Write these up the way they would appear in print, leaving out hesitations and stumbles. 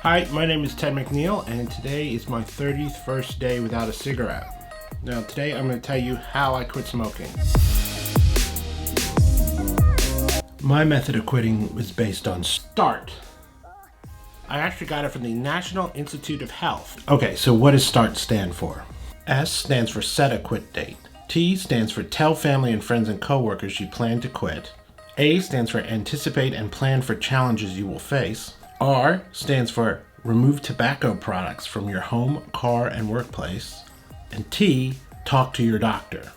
Hi, my name is Ted McNeil, and today is my 31st day without a cigarette. Now, today I'm going to tell you how I quit smoking. My method of quitting was based on START. I actually got it from the National Institute of Health. Okay, so what does START stand for? S stands for set a quit date. T stands for tell family and friends and coworkers you plan to quit. A stands for anticipate and plan for challenges you will face. R stands for remove tobacco products from your home, car, and workplace. And T, talk to your doctor.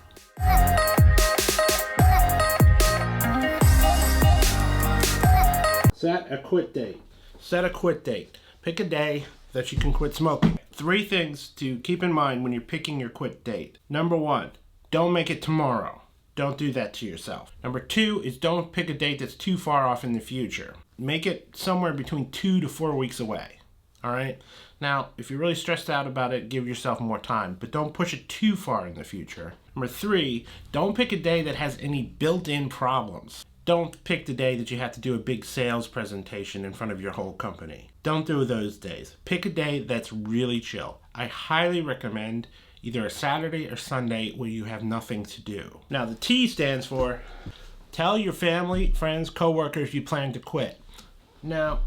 Set a quit date. Set a quit date. Pick a day that you can quit smoking. 3 things to keep in mind when you're picking your quit date. Number 1, don't make it tomorrow. Don't do that to yourself. Number 2 is don't pick a date that's too far off in the future. Make it somewhere between 2 to 4 weeks away. All right? Now, if you're really stressed out about it, give yourself more time, but don't push it too far in the future. Number 3, don't pick a day that has any built-in problems. Don't pick the day that you have to do a big sales presentation in front of your whole company. Don't do those days. Pick a day that's really chill. I highly recommend either a Saturday or Sunday where you have nothing to do. Now, the T stands for tell your family, friends, coworkers you plan to quit. Now,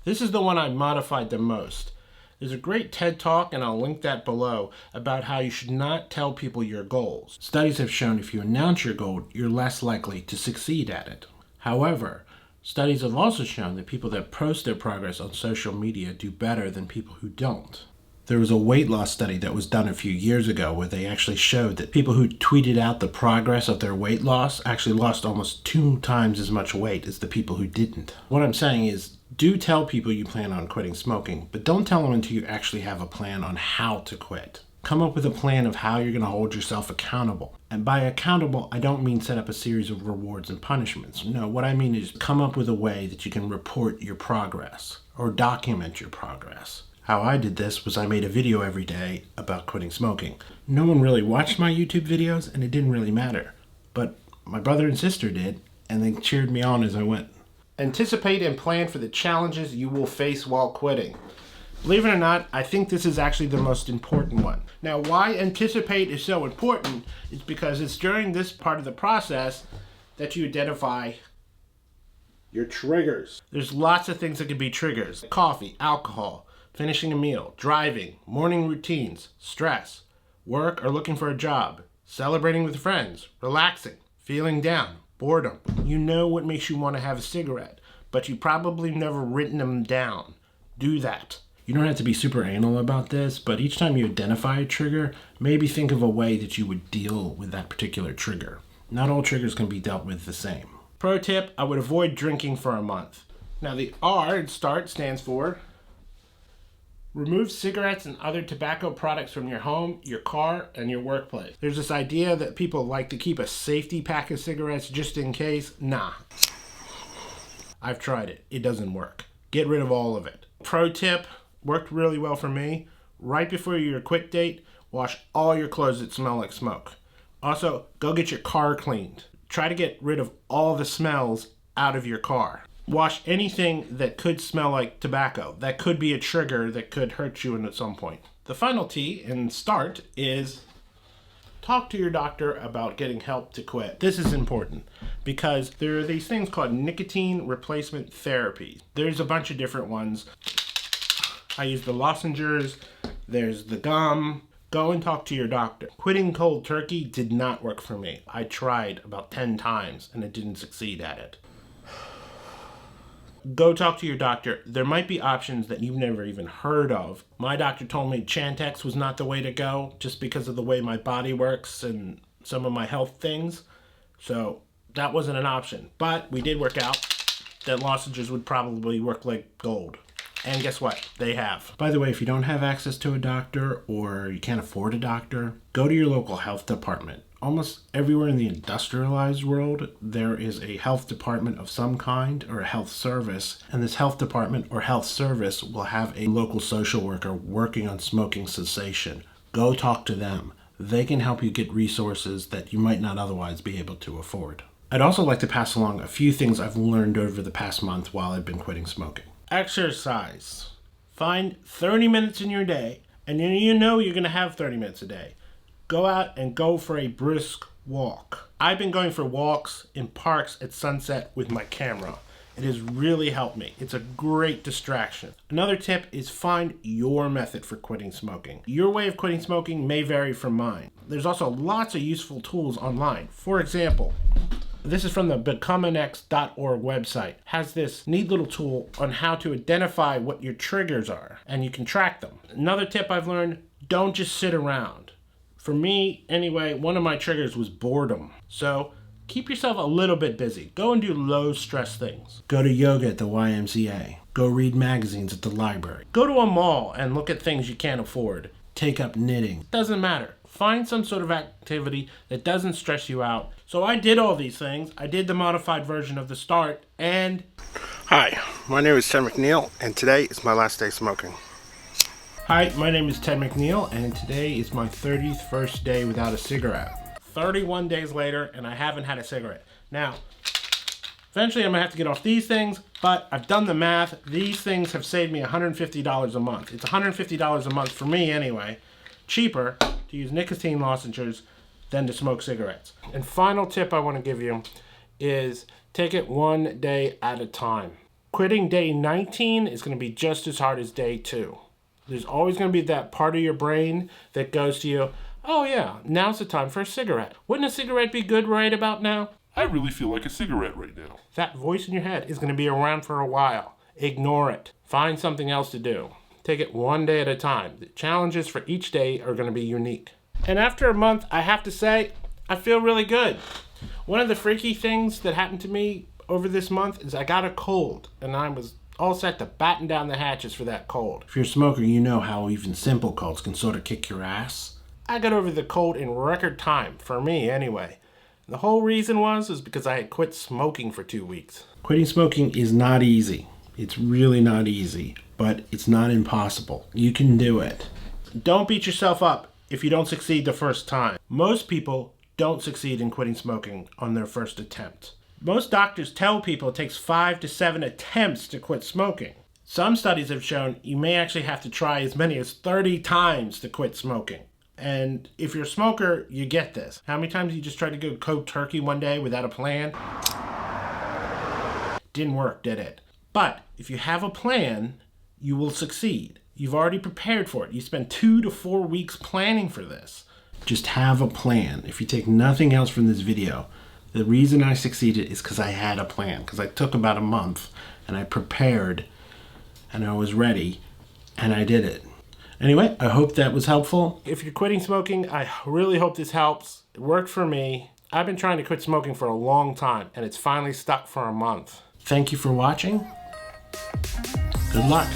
this is the one I modified the most. There's a great TED Talk, and I'll link that below, about how you should not tell people your goals. Studies have shown if you announce your goal, you're less likely to succeed at it. However, studies have also shown that people that post their progress on social media do better than people who don't. There was a weight loss study that was done a few years ago where they actually showed that people who tweeted out the progress of their weight loss actually lost almost 2 times as much weight as the people who didn't. What I'm saying is, do tell people you plan on quitting smoking, but don't tell them until you actually have a plan on how to quit. Come up with a plan of how you're going to hold yourself accountable. And by accountable, I don't mean set up a series of rewards and punishments. No, what I mean is come up with a way that you can report your progress or document your progress. How I did this was I made a video every day about quitting smoking. No one really watched my YouTube videos, and it didn't really matter. But my brother and sister did, and they cheered me on as I went. Anticipate and plan for the challenges you will face while quitting. Believe it or not, I think this is actually the most important one. Now, why anticipate is so important is because it's during this part of the process that you identify your triggers. There's lots of things that can be triggers. Coffee, alcohol, finishing a meal, driving, morning routines, stress, work or looking for a job, celebrating with friends, relaxing, feeling down, boredom. You know what makes you want to have a cigarette, but you probably never written them down. Do that. You don't have to be super anal about this, but each time you identify a trigger, maybe think of a way that you would deal with that particular trigger. Not all triggers can be dealt with the same. Pro tip, I would avoid drinking for a month. Now the R in START stands for remove cigarettes and other tobacco products from your home, your car, and your workplace. There's this idea that people like to keep a safety pack of cigarettes just in case. Nah. I've tried it. It doesn't work. Get rid of all of it. Pro tip, worked really well for me. Right before your quit date, wash all your clothes that smell like smoke. Also, go get your car cleaned. Try to get rid of all the smells out of your car. Wash anything that could smell like tobacco. That could be a trigger that could hurt you at some point. The final T in START is talk to your doctor about getting help to quit. This is important because there are these things called nicotine replacement therapies. There's a bunch of different ones. I use the lozenges. There's the gum. Go and talk to your doctor. Quitting cold turkey did not work for me. I tried about 10 times and it didn't succeed at it. Go talk to your doctor. There might be options that you've never even heard of. My doctor told me Chantix was not the way to go just because of the way my body works and some of my health things. So that wasn't an option. But we did work out that lozenges would probably work like gold. And guess what? They have. By the way, if you don't have access to a doctor or you can't afford a doctor, go to your local health department. Almost everywhere in the industrialized world, there is a health department of some kind or a health service, and this health department or health service will have a local social worker working on smoking cessation. Go talk to them. They can help you get resources that you might not otherwise be able to afford. I'd also like to pass along a few things I've learned over the past month while I've been quitting smoking. Exercise. Find 30 minutes in your day, and you know you're going to have 30 minutes a day. Go out and go for a brisk walk. I've been going for walks in parks at sunset with my camera. It has really helped me. It's a great distraction. Another tip is find your method for quitting smoking. Your way of quitting smoking may vary from mine. There's also lots of useful tools online. For example, this is from the becomeanx.org website. It has this neat little tool on how to identify what your triggers are, and you can track them. Another tip I've learned, don't just sit around. For me, anyway, one of my triggers was boredom. So keep yourself a little bit busy. Go and do low stress things. Go to yoga at the YMCA. Go read magazines at the library. Go to a mall and look at things you can't afford. Take up knitting. Doesn't matter. Find some sort of activity that doesn't stress you out. So I did all these things. I did the modified version of the start, and... Hi, my name is Ted McNeil, and today is my last day smoking. Hi, my name is Ted McNeil, and today is my 31st day without a cigarette. 31 days later, and I haven't had a cigarette. Now, eventually I'm going to have to get off these things, but I've done the math. These things have saved me $150 a month. It's $150 a month for me anyway. Cheaper to use nicotine lozenges than to smoke cigarettes. And final tip I want to give you is take it one day at a time. Quitting day 19 is going to be just as hard as day 2. There's always going to be that part of your brain that goes to you, oh yeah, now's the time for a cigarette. Wouldn't a cigarette be good right about now? I really feel like a cigarette right now. That voice in your head is going to be around for a while. Ignore it. Find something else to do. Take it one day at a time. The challenges for each day are going to be unique. And after a month, I have to say, I feel really good. One of the freaky things that happened to me over this month is I got a cold, and I was all set to batten down the hatches for that cold. If you're a smoker, you know how even simple colds can sort of kick your ass. I got over the cold in record time, for me anyway. And the whole reason was because I had quit smoking for 2 weeks. Quitting smoking is not easy. It's really not easy, but it's not impossible. You can do it. Don't beat yourself up if you don't succeed the first time. Most people don't succeed in quitting smoking on their first attempt. Most doctors tell people it takes 5 to 7 attempts to quit smoking. Some studies have shown you may actually have to try as many as 30 times to quit smoking. And if you're a smoker, you get this. How many times you just tried to go cold turkey one day without a plan? Didn't work, did it? But if you have a plan, you will succeed. You've already prepared for it. You spend 2 to 4 weeks planning for this. Just have a plan. If you take nothing else from this video, the reason I succeeded is because I had a plan. Because I took about a month and I prepared and I was ready and I did it. Anyway, I hope that was helpful. If you're quitting smoking, I really hope this helps. It worked for me. I've been trying to quit smoking for a long time and it's finally stuck for a month. Thank you for watching. Good luck.